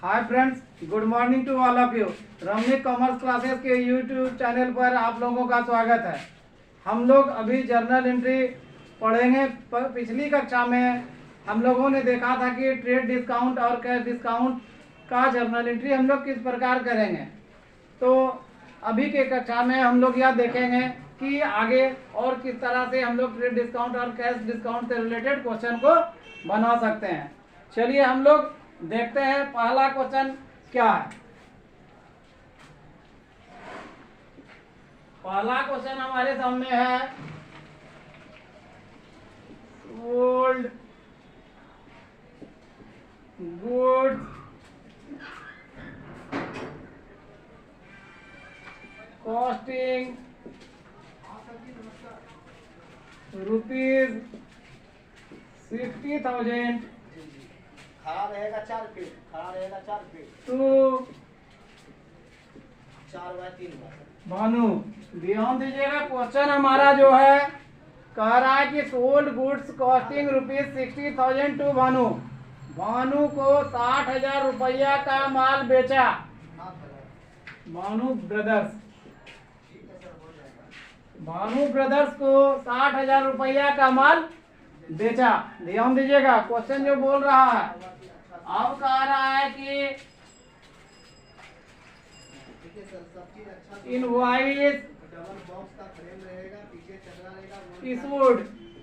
Hi friends, good morning to all of you. Ramnik commerce classes के YouTube channel पर आप लोगों का स्वागत है। हम लोग अभी जर्नल एंट्री पढ़ेंगे। पिछली कक्षा में हम लोगों ने देखा था कि ट्रेड डिस्काउंट और कैश डिस्काउंट का जर्नल एंट्री हम लोग किस प्रकार करेंगे। तो अभी के कक्षा में हम लोग यह देखेंगे कि आगे और किस तरह से हम लोग ट्रेड डिस्काउंट और कैश डिस्काउंट से रिलेटेड क्वेश्चन को बना सकते हैं। चलिए हम लोग देखते हैं पहला क्वेश्चन क्या है। पहला क्वेश्चन हमारे सामने है सोल्ड गुड्स कॉस्टिंग रुपीज 60,000 खड़ा रहेगा 4 फीट, खड़ा रहेगा 4 feet, to 4 by 3 by. Bhanu, ध्यान दीजिएगा। क्वेश्चन हमारा जो है कह रहा है कि sold goods costing rupees 60,000 to Bhanu. Bhanu को 60,000 रुपया का माल बेचा। भानु ब्रदर्स को 60,000 रुपया का माल बेचा। ध्यान दीजिएगा क्वेश्चन जो बोल रहा है। अब कह रहा है कि इनवॉइस डबल बॉक्स का फ्रेम रहेगा, पीछे चदरा रहेगा, इशूड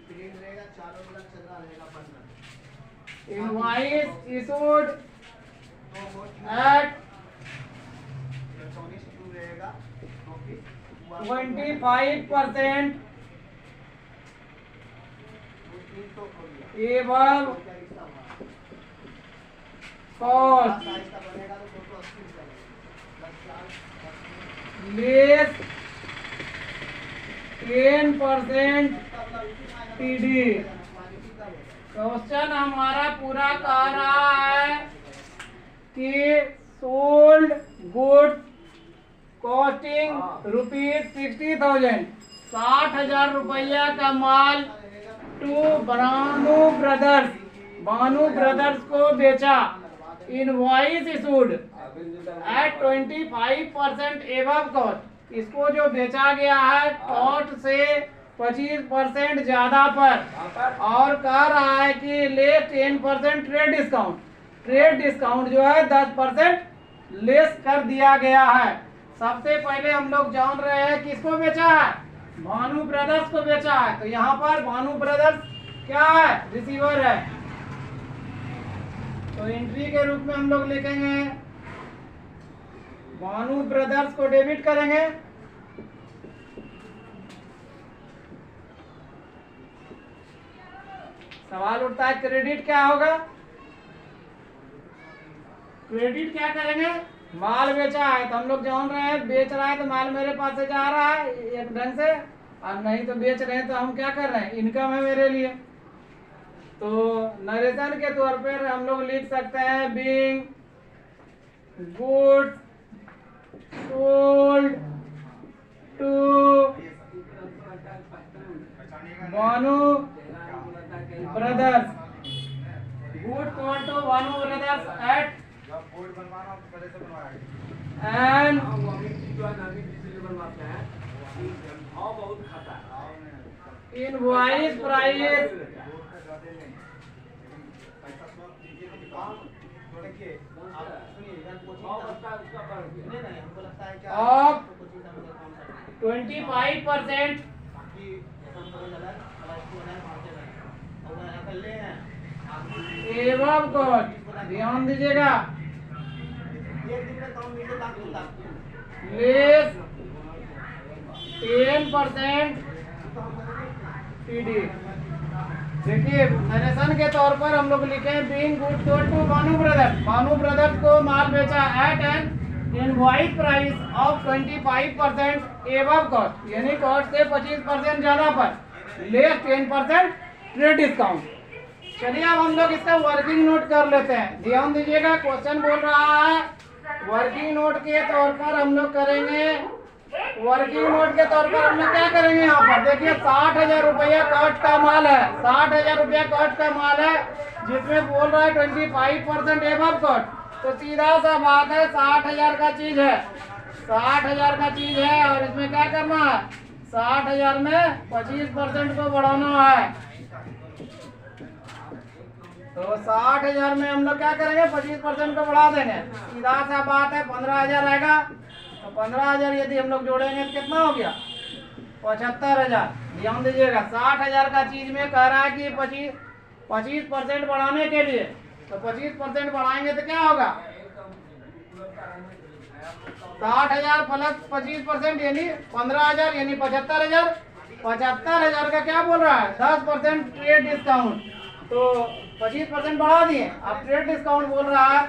प्रिंट रहेगा, चारों तरफ चदरा रहेगा bundle. Invoice issued at electronics to रहेगा 25% एवं कॉस्ट लेस 10% टीडी। क्वेश्चन हमारा पूरा कह रहा है कि सोल्ड गुड्स कॉस्टिंग रुपीज 60,000 60,000 रुपया का माल टू भानु ब्रदर्स को बेचा। Invoice issued at 25% above cost. इसको जो बेचा गया है कॉस्ट से 25% ज्यादा पर, और कह रहा है कि less 10% trade discount. Trade discount जो है 10% लेस कर दिया गया है। सबसे पहले हम लोग जान रहे हैं किसको बेचा है, भानु ब्रदर्स को बेचा है। तो यहाँ पर भानु ब्रदर्स क्या है, रिसीवर है। तो एंट्री के रूप में हम लोग लिखेंगे भानु ब्रदर्स को डेबिट करेंगे। सवाल उठता है क्रेडिट क्या होगा। क्रेडिट क्या करेंगे, माल बेचा है तो हम लोग जान रहे हैं बेच रहा है तो माल मेरे पास से जा रहा है एक ढंग से, और नहीं तो बेच रहे हैं तो हम क्या कर रहे हैं, इनकम है मेरे लिए। तो नरेशन के तौर पर हम लोग लिख सकते हैं being goods sold to Bhanu brothers. Good sold to Bhanu brothers at and invoice price of 25% एवं कॉस्ट। ध्यान दीजिएगा लेस 10% टीडी। देखिए नरेशन के तौर पर हम लोग लिखे being good sold to Bhanu brothers को माल बेचा at an invoice price of 25% above cost, यानी कॉस्ट से 25% ज्यादा पर, लेस 10% ट्रेड डिस्काउंट। चलिए अब हम लोग इसका वर्किंग नोट कर लेते हैं। ध्यान दीजिएगा क्वेश्चन बोल रहा है वर्किंग नोट के तौर पर हम लोग करेंगे वर्किंग नोट के तौर पर हम लोग क्या करेंगे, यहाँ पर देखिए 60,000 रुपया कॉस्ट का माल है, 60,000 रुपया कॉस्ट का माल है, जिसमें बोल रहा है 25% एबव कॉस्ट। तो सीधा सा बात है 60,000 का चीज है, 60,000 का चीज है और इसमें क्या करना है, 60,000 में 25% को बढ़ाना है। तो 60,000 में हम लोग क्या करेंगे, 25% को बढ़ा देंगे। सीधा सा बात है 15,000 आएगा, तो 15,000 यदि हम लोग जोड़ेंगे तो कितना हो गया, 75,000। ध्यान दीजिएगा 60,000 का चीज में कह रहा है कि 25% बढ़ाने के लिए, तो 25% बढ़ाएंगे तो क्या होगा, 60,000 प्लस 25% यानी 15,000 यानी 75,000। 75,000 का क्या बोल रहा है, 10% ट्रेड डिस्काउंट, तो 25% बढ़ा दिए। अब ट्रेड डिस्काउंट बोल रहा है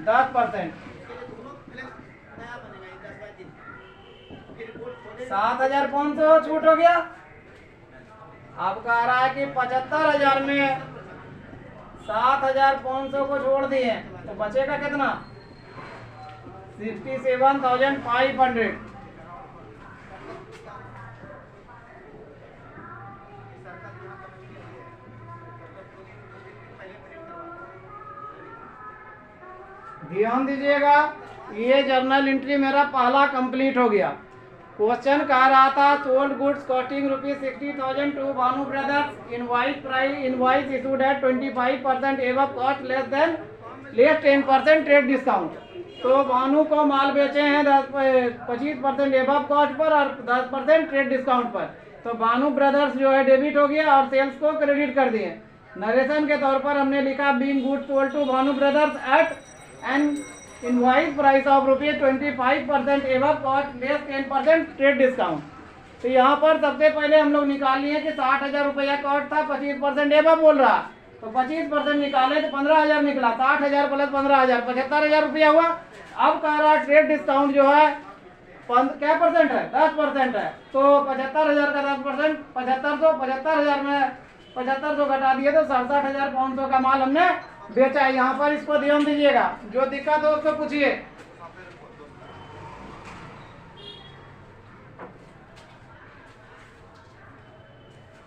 10%, 7,500 छूट हो गया। अब कह रहा है कि 75,000 में 7,500 को जोड़ दिए तो बचेगा कितना, 67,500। ध्यान दीजिएगा, ये जर्नल एंट्री मेरा पहला कंप्लीट हो गया। क्वेश्चन कह रहा था sold goods costing ₹60,000 to Bhanu brothers, invoice issued at 25% above cost less 10% trade discount. तो भानु को माल बेचे हैं 25% एबव कॉस्ट पर और 10% ट्रेड डिस्काउंट पर, तो भानु ब्रदर्स जो है डेबिट हो गया और सेल्स को क्रेडिट कर दिए। नरेशन के तौर पर हमने लिखा being goods sold to Bhanu brothers at an invoice price of ₹25% above cost less 10% trade discount. तो यहाँ पर सबसे पहले हम लोग निकाल लिए कि 60,000 रुपया कॉस्ट था, 25% एबव बोल रहा, तो 25% निकाले तो 15,000 निकला, 60,000 प्लस 15,000 75,000 रुपया हुआ। अब कह रहा ट्रेड डिस्काउंट जो है क्या परसेंट है, 10% है, तो 75,000 का 10% 75,000 में 7500 घटा दिए तो 67,500 का माल हमने बेचा है। यहाँ पर इसको ध्यान दीजिएगा, जो दिक्कत हो उसको पूछिए।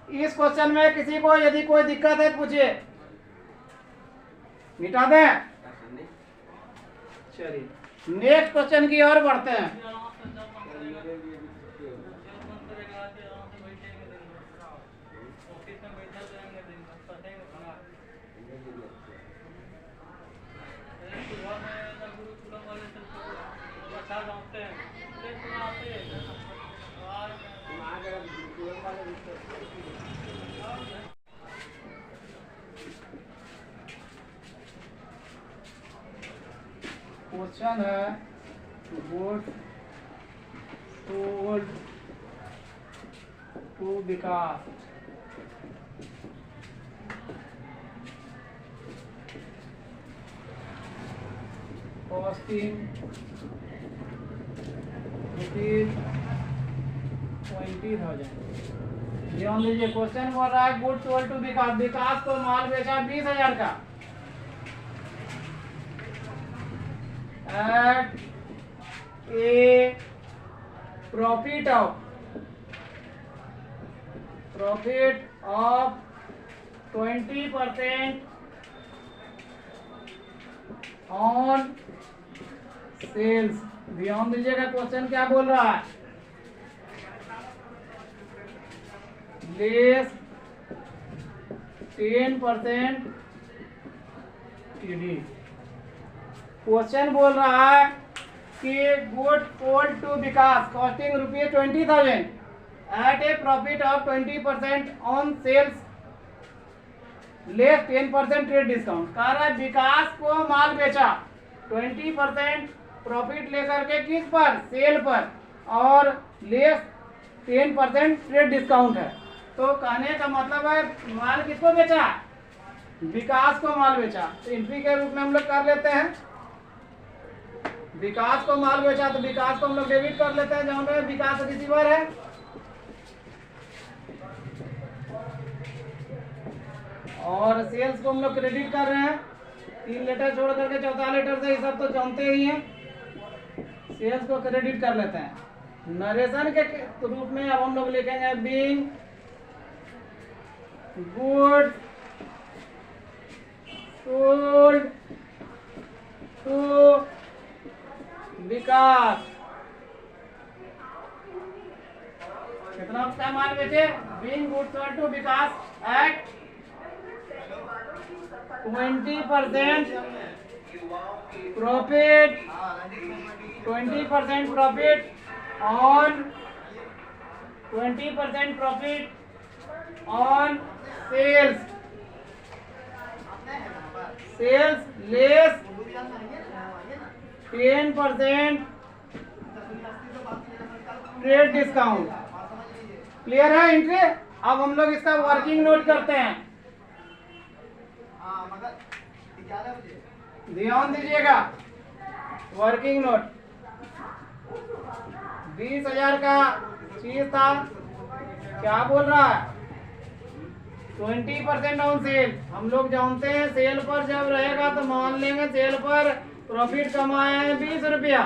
इस क्वेश्चन में किसी को यदि कोई दिक्कत है पूछिए, मिटा दें। चलिए नेक्स्ट क्वेश्चन की ओर बढ़ते हैं। क्वेश्चन है goods sold to Vikas, costing ₹20,000। ध्यान दीजिए क्वेश्चन बोल रहा है goods sold to Vikas, Vikas को माल बेचा 20,000 का at a profit of 20% on sales। ध्यान दीजिएगा क्वेश्चन क्या बोल रहा है, लेस 10% TD। क्वेश्चन बोल रहा है कि good sold to Vikas costing ₹20,000 at a profit of 20% on sales less 10% trade discount. कह रहा है विकास को माल बेचा 20% प्रॉफिट लेकर के किस पर, सेल पर, और लेस 10% ट्रेड डिस्काउंट है। तो कहने का मतलब है माल किसको बेचा, विकास को माल बेचा। तो एंट्री के रूप में हम लोग कर लेते हैं, विकास को माल बेचा तो विकास को हम लोग डेबिट कर लेते हैं, जहाँ पे विकास रिसीवर है। और सेल्स को हम लोग क्रेडिट कर रहे हैं, 3 लेटर छोड़ करके चौथा लेटर से, ये सब तो जानते ही हैं। सेल्स को क्रेडिट कर लेते हैं। नरेशन के रूप में अब हम लोग लिखेंगे being good sold to Vikas. कितना का माल बेचे? Being good sold to Vikas at 20% profit, 20% profit on 20% profit on sales, sales less 10% trade discount. Clear है एंट्री? अब हम लोग इसका वर्किंग नोट करते हैं। ध्यान दीजिएगा, वर्किंग नोट 20,000 का चीज था, क्या बोल रहा है? 20% ऑन सेल। हम लोग जानते हैं सेल पर जब रहेगा तो मान लेंगे सेल पर प्रॉफिट कमाए हैं 20 रुपया,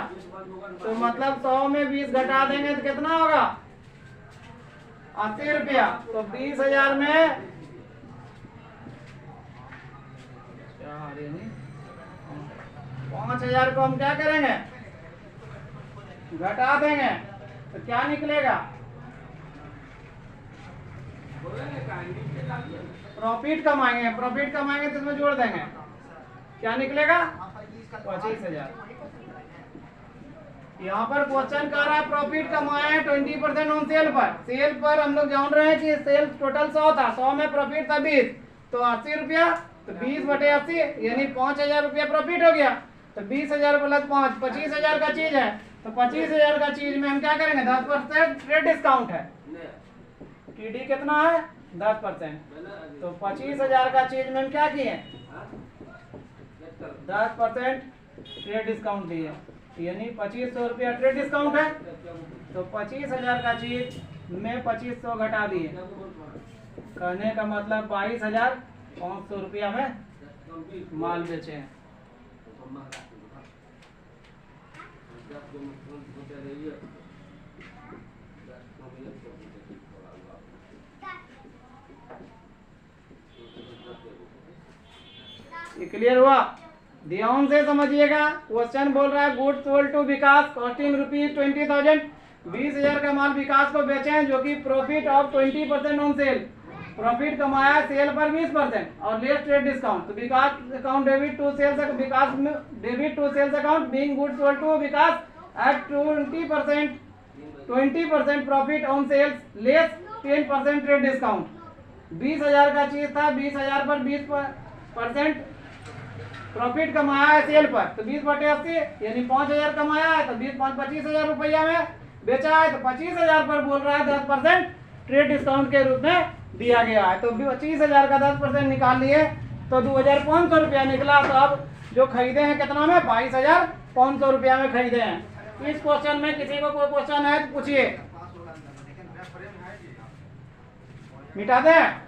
तो मतलब 100 में 20 घटा देंगे तो कितना होगा? 80 रुपया। तो 20,000 में 5,000 को हम क्या करेंगे? घटा देंगे, तो क्या निकलेगा? प्रॉफिट कमाएंगे, प्रॉफिट कमाएंगे तो इसमें जोड़ देंगे, क्या निकलेगा? 25,000। यहाँ पर क्वेश्चन कर रहा है प्रॉफिट कमाए हैं 20% ऑन सेल पर। सेल पर हम लोग जान रहे हैं कि सेल टोटल 100 था, 100 में प्रॉफिट था 20, तो 80 रुपया, तो 20/80 यानी 5,000 रुपया प्रॉफिट हो गया। तो 20,000 प्लस 5, 25,000 का चीज है, तो 25,000 का चीज में हम क्या करेंगे? 10% ट्रेड डिस्काउंट है। टीडी कितना है? 10%। तो 25,000 का चीज में हम क्या किए? 10% ट्रेड डिस्काउंट दिए, यानी 2,500 रुपया ट्रेड डिस्काउंट है। तो 25,000 का चीज में 2,500 घटा दिए, कहने का मतलब 22,500 रुपया में माल बेचे हैं। क्लियर हुआ? ध्यान से समझिएगा, क्वेश्चन बोल रहा है good sold to Vikas costing rupees 20,000। 20,000 का माल विकास को बेचे हैं जो कि profit of 20% on sale, profit कमाया सेल पर 20% और लेस ट्रेड डिस्काउंट। तो Vikas account debit to sales, Vikas debit to sales account being good sold to Vikas at 20% profit on sales less 10% trade discount. 20,000 का चीज था, 20,000 पर 20% प्रॉफिट कमाया है सेल पर, तो 20/80 यानी 5,000 कमाया है, तो 25,000 रुपया में बेचा है, तो 25,000 पर बोल रहा है 10% ट्रेड डिस्काउंट के रूप में दिया गया है। तो 25,000 का 10% निकाल लिए तो 2,500 रुपया निकला। तो अब जो खरीदे हैं कितना में? 22,500 रुपया में खरीदे हैं। इस क्वेश्चन में किसी को कोई क्वेश्चन है तो पूछिए। मिटा दें?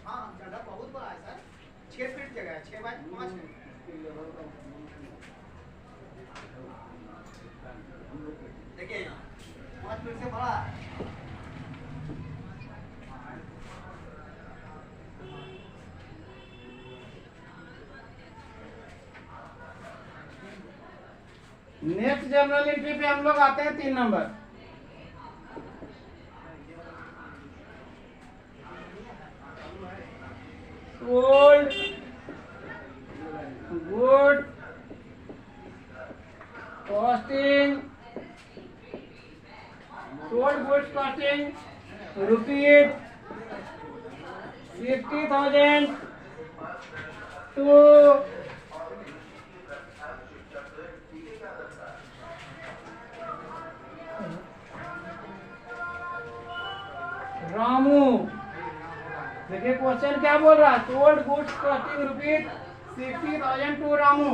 हाँ, गड्ढा बहुत बड़ा है सर, 6 फीट जगह है, 6x5 है। देखिए यहाँ 5 फीट से बड़ा है। नेक्स्ट जनरल एंट्री पे हम लोग आते हैं 3 number. Sold good costing, sold goods costing rupees 50,000 to Ramu. देखिए क्वेश्चन क्या बोल रहा है? Sold goods costing rupees 60,000 to Ramu,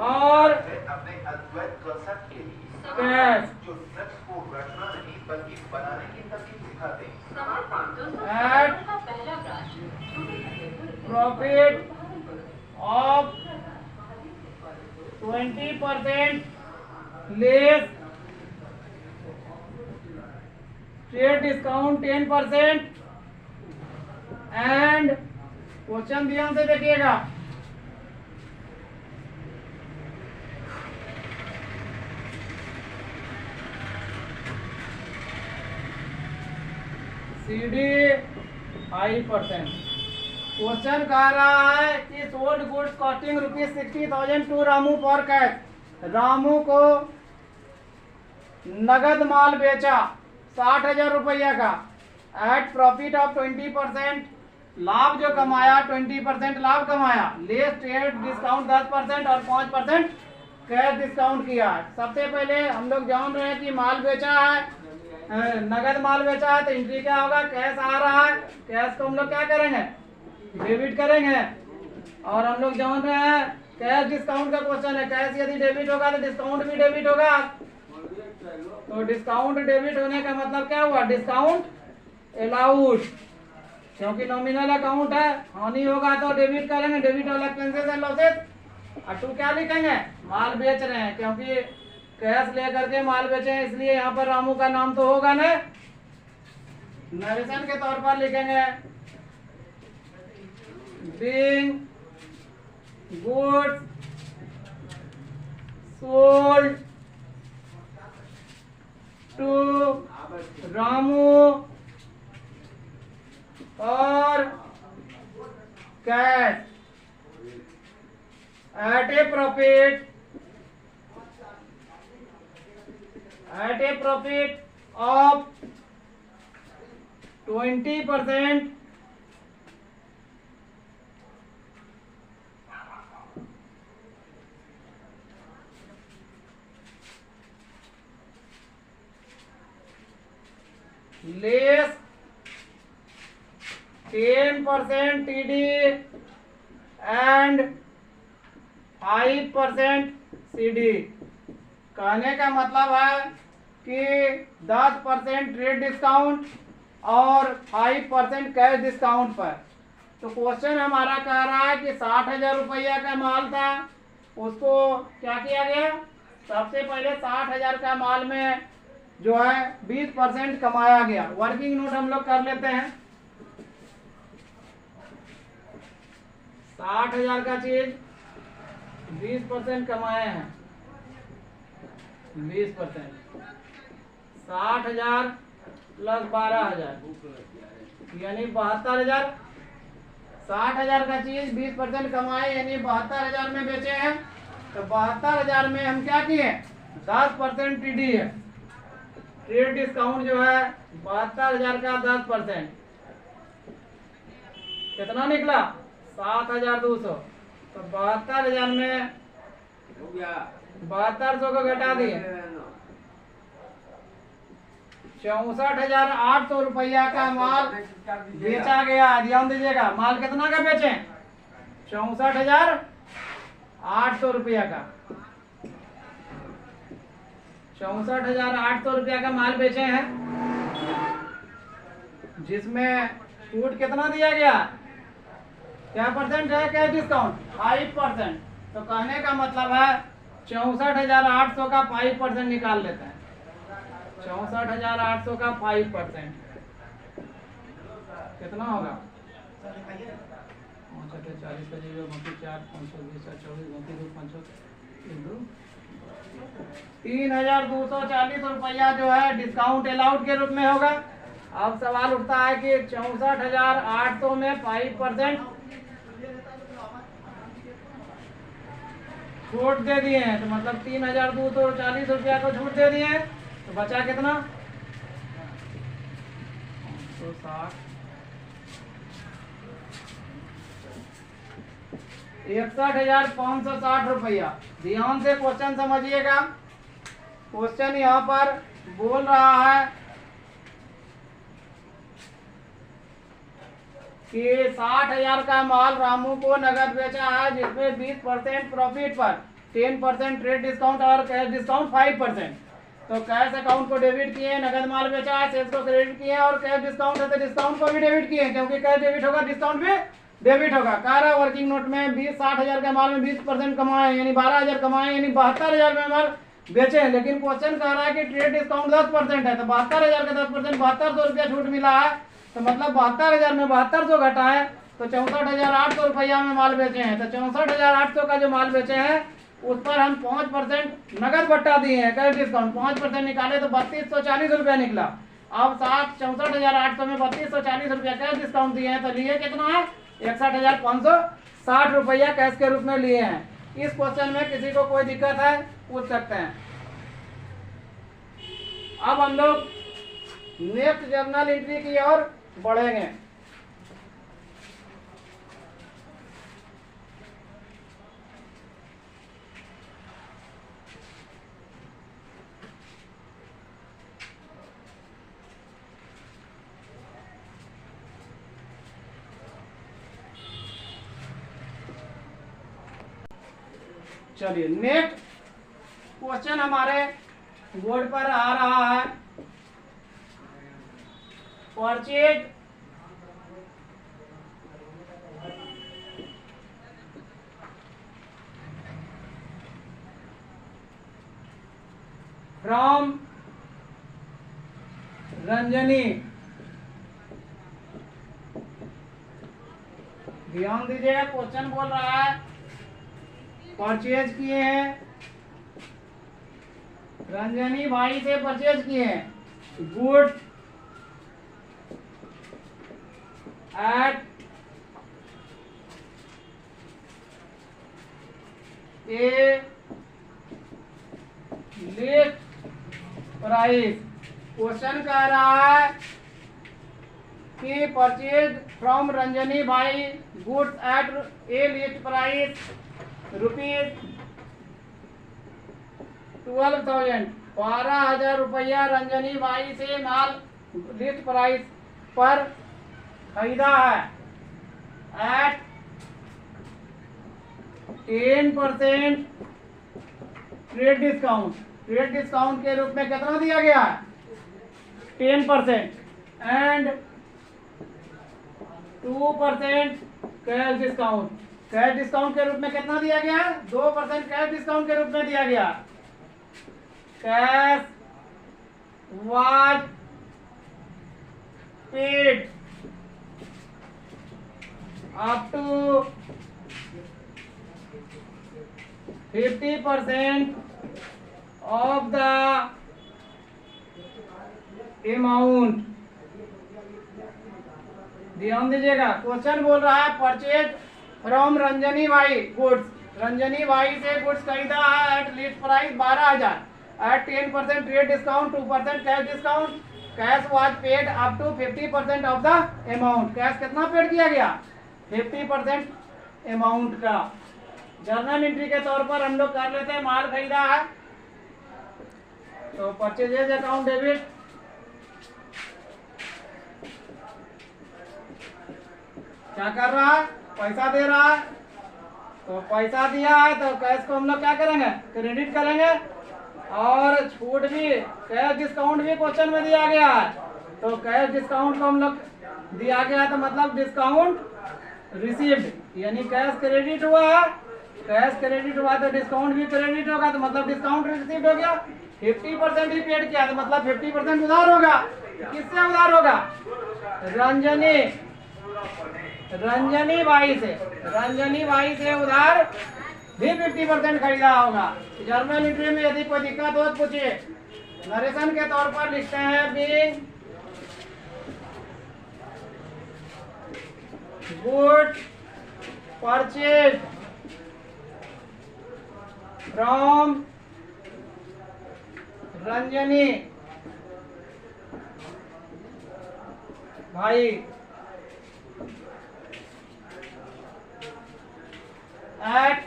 और cash at profit of 20% less trade discount 10% and question ध्यान से देखिएगा, CD 5%। क्वेश्चन कह रहा है कि sold goods costing ₹60,000 to Ramu for cash. Ramu को नगद माल बेचा 60,000 रुपया का एट प्रॉफिट ऑफ 20%, लाभ जो कमाया 20% लाभ कमाया, लेस ट्रेड डिस्काउंट 10% और 5% कैश डिस्काउंट किया। सबसे पहले हम लोग जान रहे हैं कि माल बेचा है, नगद माल बेचा है तो एंट्री क्या होगा, कैश आ रहा है, कैश को हम लोग क्या करेंगे, डेबिट करेंगे। और हम लोग जान रहे हैं कैश डिस्काउंट का क्वेश्चन है, कैश यदि डेबिट होगा तो डिस्काउंट भी डेबिट होगा। तो डिस्काउंट डेबिट होने का मतलब क्या हुआ, डिस्काउंट अलाउड, क्योंकि नॉमिनल अकाउंट है, हानि होगा तो डेबिट करेंगे, debit all expenses and losses. और टू क्या लिखेंगे, माल बेच रहे हैं, क्योंकि कैश लेकर के माल बेचे हैं इसलिए यहाँ पर रामू का नाम तो होगा ना। नरेशन के तौर पर लिखेंगे being goods sold to Ramu और cash at a profit of 20% less 10% TD and 5% CD। कहने का मतलब है कि 10% ट्रेड डिस्काउंट और 5% कैश डिस्काउंट पर। तो क्वेश्चन हमारा कह रहा है कि 60,000 रुपया का माल था, उसको क्या किया गया, सबसे पहले 60,000 का माल में जो है 20% कमाया गया। वर्किंग नोट हम लोग कर लेते हैं, 60,000 का चीज 20% कमाए हैं, 20%, 60,000 प्लस 12,000 यानी 72,000। 60,000 का चीज 20% कमाए यानी 72,000 में बेचे हैं। तो 72,000 में हम क्या किए, 10% TD है, ट्रेड डिस्काउंट जो है 72,000 का 10%, कितना निकला, 7,200। तो 72,000 में 7200 को घटा दिए, 64,800 रुपया का माल बेचा गया। ध्यान दीजिएगा, माल कितना का बेचे, 64,800 रुपया का, 64,800 रुपया का माल बेचे हैं, जिसमें छूट कितना दिया गया, क्या परसेंट है, कैश डिस्काउंट 5%। तो कहने का मतलब है 64,800 का 5% निकाल लेते हैं, 64,800 का 5% कितना होगा, 40 का 3,240 रुपया जो है डिस्काउंट अलाउड के रूप में होगा। अब सवाल उठता है कि 64,800 में 5% छूट दे दिए हैं, तो मतलब 3,240 रुपया को छूट दे दिए हैं, तो बचा कितना, 61,560 रुपया। ध्यान से क्वेश्चन समझिएगा, क्वेश्चन यहाँ पर बोल रहा है कि 60,000 का माल रामू को नगद बेचा है, जिसमें 20% प्रॉफिट पर 10% ट्रेड डिस्काउंट और कैश डिस्काउंट 5%। तो कैश अकाउंट को डेबिट किए, नगद माल बेचा है, सेल्स को क्रेडिट किए, और कैश डिस्काउंट है तो डिस्काउंट को भी डेबिट किए, क्योंकि कैश डेबिट होगा डिस्काउंट भी डेबिट होगा। कह रहा वर्किंग नोट में 60,000 के माल में 20% कमाए यानी 12,000 कमाए, यानी 72,000 में माल बेचे हैं, लेकिन क्वेश्चन कह रहा है कि ट्रेड डिस्काउंट 10% है, तो 72,000 का 10%, 7200 रुपया छूट मिला है, तो मतलब 72,000 में 7200 घटा है, तो 64,800 रुपया में माल बेचे हैं। तो 64,800 का जो माल बेचे हैं उस पर हम 5% नगद बट्टा दिए हैं, कैश डिस्काउंट 5% निकाले तो 3240 रुपया निकला। अब 64,800 में 3240 रुपया कैश डिस्काउंट दिए हैं, तो लिए कितना है 61,560 रुपया कैश के रूप में लिए हैं। इस क्वेश्चन में किसी को कोई दिक्कत है पूछ सकते हैं। अब हम लोग नेक्स्ट जर्नल एंट्री की ओर बढ़ेंगे। चलिए नेक्स्ट क्वेश्चन हमारे बोर्ड पर आ रहा है, परचेज फ्रॉम रंजनी। ध्यान दीजिएगा, क्वेश्चन बोल रहा है परचेज किए हैं, रंजनी भाई से परचेज किए हैं good at A list price. Question कह रहा है कि परचेज फ्रॉम रंजनी भाई goods at A list price rupees 12,000, 12,000 रुपया रंजनी बाई से माल लिस्ट प्राइस पर खरीदा है at 10% trade discount. Trade discount के रूप में कितना दिया गया है 10% and 2% cash discount. Cash discount के रूप में कितना दिया गया है 2% कैश डिस्काउंट के रूप में दिया गया। Cash was paid up to 50% of the amount। ध्यान दीजिएगा, क्वेश्चन बोल रहा है परचेज फ्रॉम रंजनी भाई गुड्स, रंजनी भाई से गुड्स खरीदा है at list price 12,000 at 10% trade discount 2% cash discount. Cash was paid up to 50% of the amount. Cash कितना पेड किया गया 50% अमाउंट का। जर्नल एंट्री के तौर पर हम लोग कर लेते हैं, माल खरीदा है तो परचेजेज अकाउंट डेबिट, क्या कर रहा है पैसा दे रहा है, तो पैसा दिया है तो कैश को हम लोग क्या करेंगे क्रेडिट करेंगे। और छूट भी कैश डिस्काउंट भी क्वेश्चन में दिया गया है, तो कैश डिस्काउंट को हम लोग दिया गया तो मतलब डिस्काउंट रिसीव्ड, यानी कैश क्रेडिट हुआ, कैश क्रेडिट हुआ तो डिस्काउंट भी क्रेडिट होगा, तो मतलब डिस्काउंट रिसीव्ड हो गया। 50% ही पेड किया तो मतलब 50% उधार होगा। किससे उधार होगा रंजनी भाई से, रंजनी भाई से उधार भी 50% खरीदा होगा। जर्नल एंट्री में यदि कोई दिक्कत हो तो पूछिए। नरेशन के तौर पर लिखते हैं being good purchase from Ranjani भाई at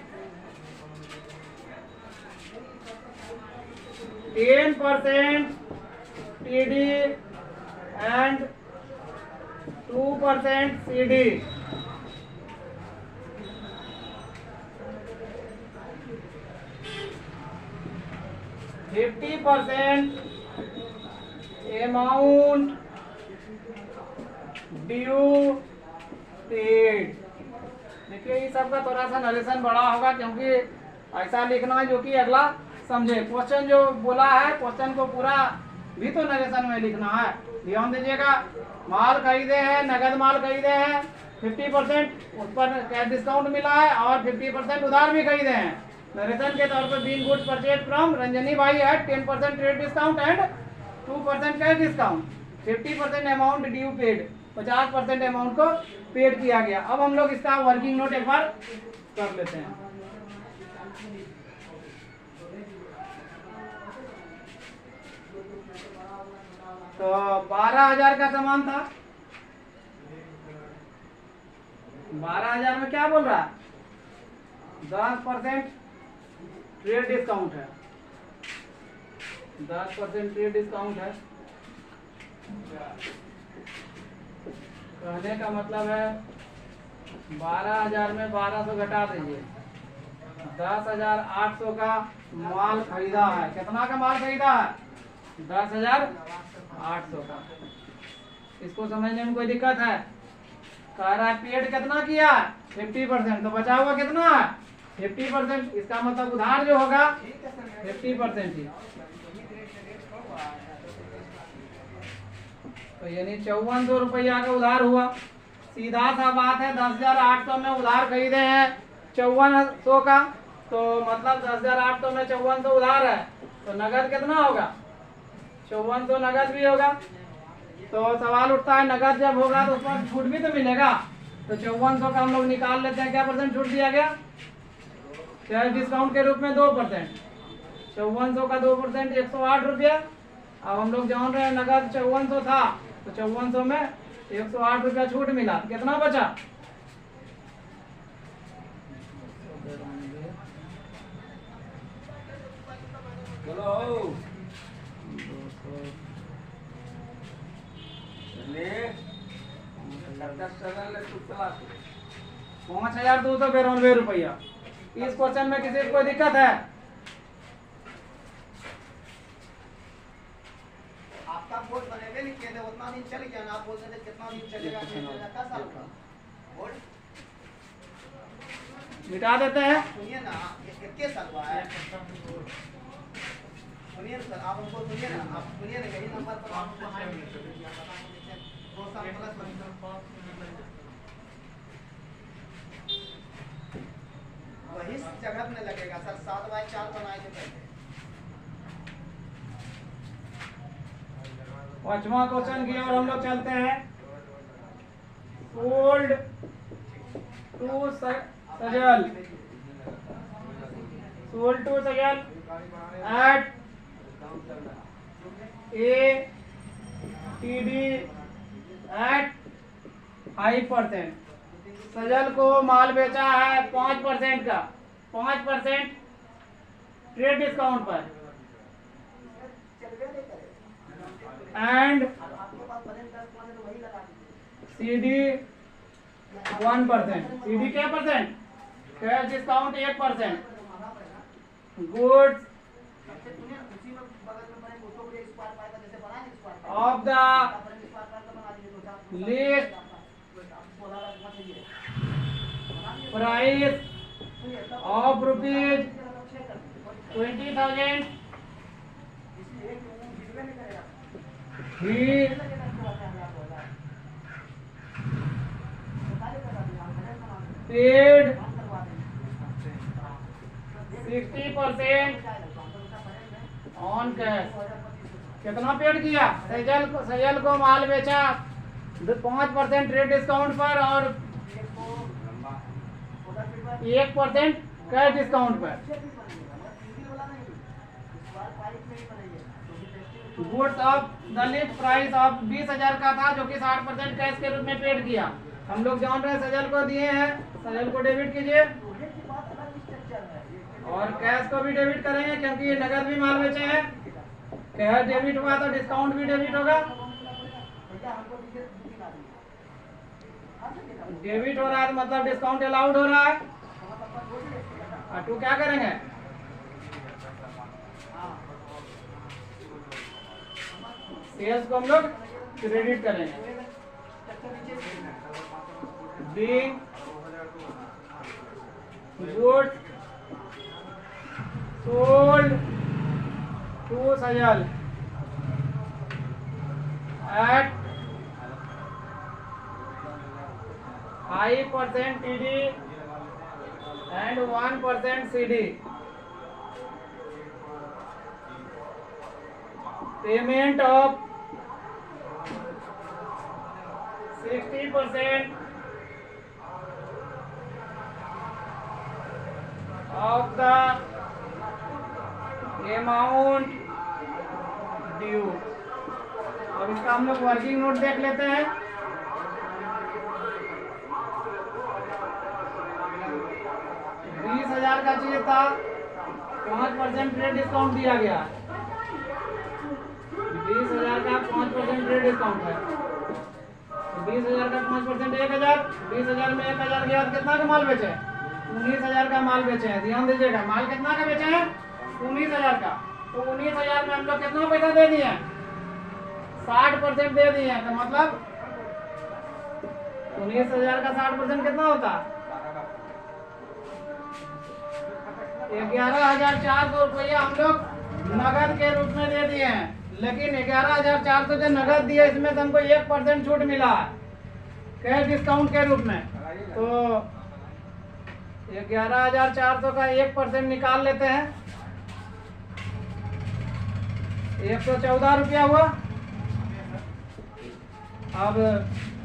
10% TD and 2% CD। %50 amount due paid। देखिए ये सब का थोड़ा सा नरेशन बड़ा होगा क्योंकि ऐसा लिखना है जो कि अगला समझे। क्वेश्चन जो बोला है, क्वेश्चन को पूरा भी तो नरेशन में लिखना है। ध्यान दीजिएगा, माल खरीदे हैं, नगद माल खरीदे हैं, 50% उस पर कैश डिस्काउंट मिला है और 50% उधार भी खरीदे हैं। नरेशन के तौर पर being goods purchase from Ranjani भाई at 10% trade discount and 2% cash discount, 50% amount due paid, 50% amount को पेड किया गया। अब हम लोग इसका वर्किंग नोट एक बार कर लेते हैं। तो 12,000 का सामान था, 12,000 में क्या बोल रहा है, 10% ट्रेड डिस्काउंट है, 10% ट्रेड डिस्काउंट है। कहने का मतलब है 12,000 में 1200 घटा दीजिए, 10,800 का माल खरीदा है। कितना का माल खरीदा है, 10,800 का। इसको समझने में कोई दिक्कत है? कह रहा है पेड कितना किया, 50%, तो बचा हुआ कितना है, 50%। इसका मतलब उधार जो होगा 50% ही। तो यानी 5400 रुपया का उधार हुआ। सीधा सा बात है, 10,800 में उधार खरीदे हैं 5400 का, तो मतलब 10,800 में 5400 उधार है, तो नगद कितना होगा, 5400 नगद भी होगा। तो सवाल उठता है नगद जब होगा तो उस पर छूट भी तो मिलेगा। तो 5400 का हम लोग निकाल लेते हैं, क्या परसेंट छूट दिया गया, कैश डिस्काउंट के रूप में 2%। 5400 का 2% 108 रुपया। अब हम लोग जान रहे हैं नगद 5400 था, तो 5400 में 108 रुपया छूट मिला, कितना बचा, चलो 5,292 रुपया। इस क्वेश्चन में किसी को कोई दिक्कत है? आपका बोर्ड बनेगा नहीं कहते उतना दिन चल गया ना, आप बोलते थे कितना दिन चलेगा, 10 साल का बोर्ड मिटा देते हैं। सुनिए ना, ये कितने साल हुआ है, सुनिए सर, आप हमको सुनिए ना, आप सुनिए ना, यही नंबर पर आप 2 साल प्लस वही जगह में लगेगा सर, 7/4 बनाए थे पहले। 5वां क्वेश्चन की ओर हम लोग चलते हैं। Sold to Sajal, sold to Sajal at ATD at 5%। Sajal को माल बेचा है 5% का, 5% ट्रेड डिस्काउंट पर एंड CD 1%। CD क्या percent, cash discount 1%। Goods of the list price of ₹20,000 he paid 60% on cash. कितना पेड किया, सजल को माल बेचा 5% ट्रेड डिस्काउंट पर और 1% कैश डिस्काउंट पर। Goods of the list price of 20,000 का था, जो कि 60% कैश के रूप में पेड किया। हम लोग जान रहे हैं सजल को दिए हैं, सजल को डेबिट कीजिए और कैश को भी डेबिट करेंगे, क्योंकि ये नगद भी माल बेचे हैं। कैश डेबिट हुआ तो डिस्काउंट भी डेबिट होगा। डेबिट हो रहा है तो मतलब डिस्काउंट अलाउड हो रहा है। और टू क्या करेंगे, सेल्स को हम लोग क्रेडिट करेंगे। Being goods sold 2 Sajal at 5% TD and 1% CD. Payment of 60% of the amount due. अब इसका हम लोग वर्किंग नोट देख लेते हैं। 20,000 का चाहिए था, 5% ट्रेड डिस्काउंट दिया गया। 20,000 का 5% ट्रेड डिस्काउंट है, तो 20,000 का 5% 1,000, 20,000 में 1,000 गया तो कितना का माल बेचे? 19,000 का माल बेचे हैं। ध्यान दीजिएगा, माल कितना का बेचे हैं? 19,000 का। तो 19,000 में हम लोग कितना पैसा दे दिए? 60% दे दिए हैं। तो मतलब 19,000 का 60% कितना होता? 11,400 रुपया हम लोग नगद के रूप में दे दिए हैं। लेकिन 11,400 जो नगद दिए इसमें से हमको 1% छूट मिला है कैश डिस्काउंट के रूप में। तो 11,400 का 1% निकाल लेते हैं, 114 रुपया हुआ। अब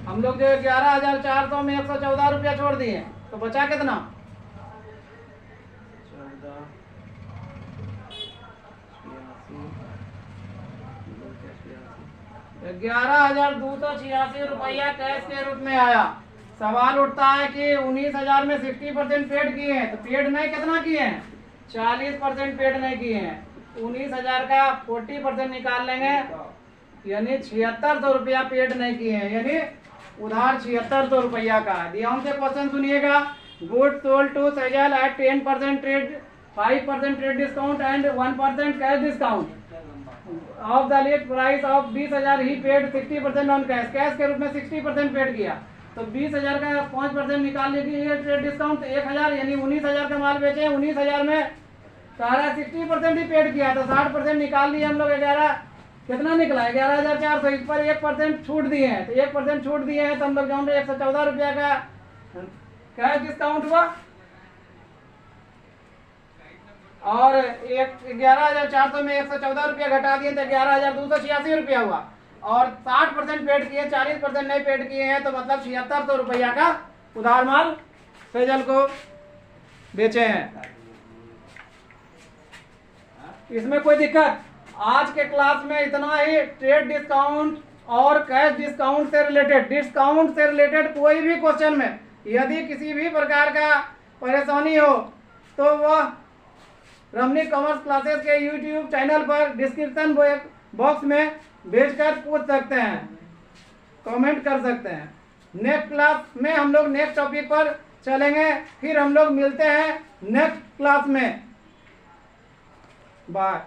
हम लोग जो 11,400 में 114 रुपया छोड़ दिए तो बचा कितना? 11,286 रुपया कैश के रूप में आया। सवाल उठता है कि 19,000 में 60% पेड किए हैं, तो पेड नहीं कितना किए हैं? 40% पेड नहीं किए हैं। 19,000 का 40% निकाल लेंगे, यानी 7600 रुपया पेड नहीं किए हैं, यानी उधार 7600 रुपया का। ध्यान से क्वेश्चन सुनिएगा। Good sold to Sajal at 10% trade, 5% trade discount and 1% cash discount of the list price of 20,000 he paid 60% on cash. Cash के रूप में 60% पेड किया, तो 20,000 का 5% निकाल लीजिए ट्रेड डिस्काउंट, 1,000 यानी 19,000 का माल बेचे। 19,000 में सारा 60% ही पेड किया, तो 60% निकाल लिए हम लोग। 11 कितना निकला? 11,400। इस पर 1% छूट दिए हैं, तो 1% छूट दिए हैं तो हम लोग जान रहे 114 रुपया का कैश डिस्काउंट हुआ। और 11,400 में 114 रुपया घटा दिए तो 11,286 रुपया हुआ। और 60% पेड किए, 40% नहीं पेड किए हैं, तो मतलब 7600 रुपया का उधार माल सजल को बेचे हैं। इसमें कोई दिक्कत? आज के क्लास में इतना ही। ट्रेड डिस्काउंट और कैश डिस्काउंट से रिलेटेड कोई भी क्वेश्चन में यदि किसी भी प्रकार का परेशानी हो तो वह रमनी कॉमर्स क्लासेस के यूट्यूब चैनल पर डिस्क्रिप्शन बॉक्स में भेजकर पूछ सकते हैं, कमेंट कर सकते हैं। नेक्स्ट क्लास में हम लोग नेक्स्ट टॉपिक पर चलेंगे, फिर हम लोग मिलते हैं नेक्स्ट क्लास में। बाय।